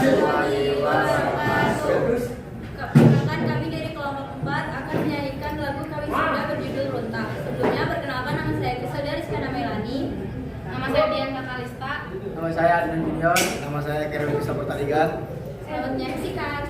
warahmatullahi wabarakatuh. Perkenalkan, kami dari kelompok 4 akan menyanyikan lagu Kami Sudah berjudul Runtah. Sebelumnya perkenalkan, nama saya Episode Rizkana Melani. Nama saya Bianca Kalista. Nama saya Adnan Junior. Nama saya Kerwin Sapertaligan. Selamat menyaksikan.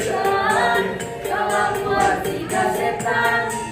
Jangan jangan buat si kasetan.